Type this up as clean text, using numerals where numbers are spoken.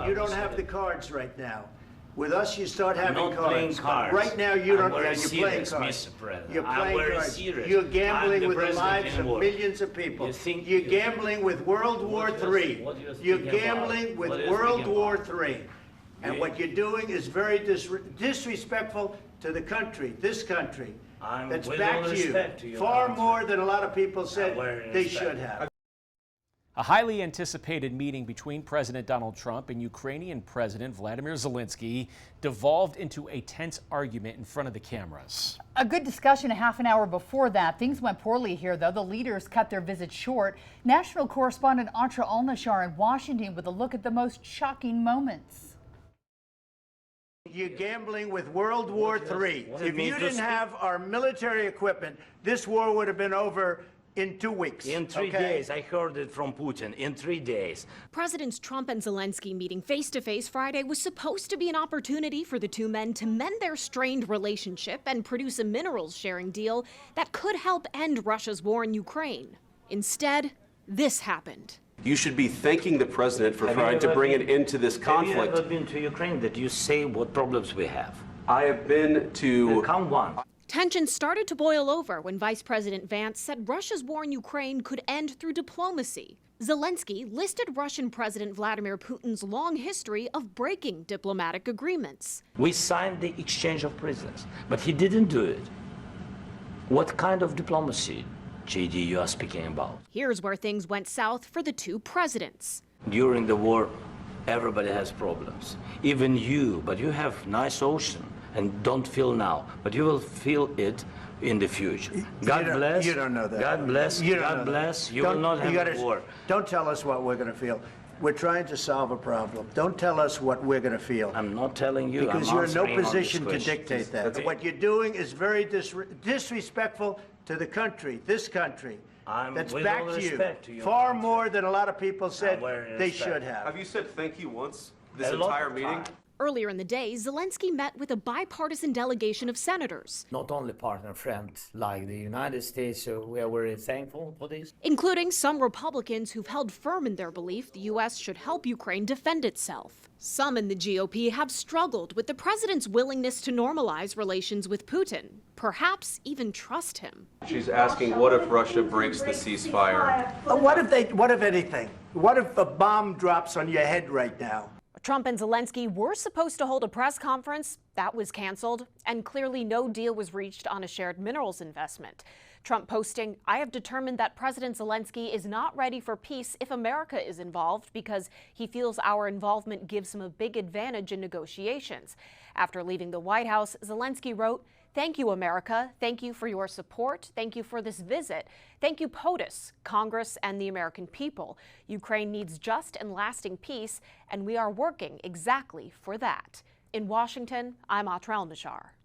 You don't have the cards right now. With us, you start having I'm not cards. playing cards. Right now, you don't. Very You're playing serious, cards. Mr. President. You're I'm playing very cards. serious. You're I'm gambling the with the president lives in of war. millions of people. You're you- gambling with World War III. What you're You're speaking gambling about? with What are you World speaking War about? III. And what you're doing is very disrespectful to the country, this country, I'm that's with back all to respect to you, your far country. more than a lot of people said very they respect. should have. A highly anticipated meeting between President Donald Trump and Ukrainian President Volodymyr Zelenskyy devolved into a tense argument in front of the cameras. A good discussion a half an hour before that. Things went poorly here, though. The leaders cut their visit short. National correspondent Atra Alnashar in Washington with a look at the most shocking moments. You're gambling with World War III. If you didn't have our military equipment, this war would have been over in 2 weeks. In 3 days, I heard it from Putin. In 3 days. Presidents Trump and Zelenskyy meeting face-to-face Friday was supposed to be an opportunity for the two men to mend their strained relationship and produce a minerals sharing deal that could help end Russia's war in Ukraine. Instead, this happened. You should be thanking the president for trying to bring an end to this conflict. Have you ever been to Ukraine that you say what problems we have? I have been to... Count one. Tensions started to boil over when Vice President Vance said Russia's war in Ukraine could end through diplomacy. Zelenskyy listed Russian President Vladimir Putin's long history of breaking diplomatic agreements. We signed the exchange of prisoners, but he didn't do it. What kind of diplomacy, JD, you are speaking about? Here's where things went south for the two presidents. During the war, everybody has problems. Even you, but you have nice ocean. And don't feel now, but you will feel it in the future. God bless. You don't know that. God bless. God bless. You will not have a war. Don't tell us what we're going to feel. We're trying to solve a problem. Don't tell us what we're going to feel. I'm not telling you. Because I'm you're in no answering on position this to question. dictate that. Okay. What you're doing is very disrespectful to the country, this country. That's with back all to you. respect to your Far country. more than a lot of people said very they respect. should have. Have you said thank you once this A lot entire of meeting? time. Earlier in the day, Zelenskyy met with a bipartisan delegation of senators, Not only partner friends like the United States, so we are very thankful for this. including some Republicans who've held firm in their belief the U.S. should help Ukraine defend itself. Some in the GOP have struggled with the president's willingness to normalize relations with Putin, perhaps even trust him. She's asking, what if Russia breaks the ceasefire? What if anything? What if a bomb drops on your head right now? Trump and Zelenskyy were supposed to hold a press conference. That was canceled, and clearly no deal was reached on a shared minerals investment. Trump posting, "I have determined that President Zelenskyy is not ready for peace if America is involved because he feels our involvement gives him a big advantage in negotiations." After leaving the White House, Zelenskyy wrote, "Thank you, America. Thank you for your support. Thank you for this visit. Thank you, POTUS, Congress, and the American people. Ukraine needs just and lasting peace, and we are working exactly for that." In Washington, I'm Atra Alnashar.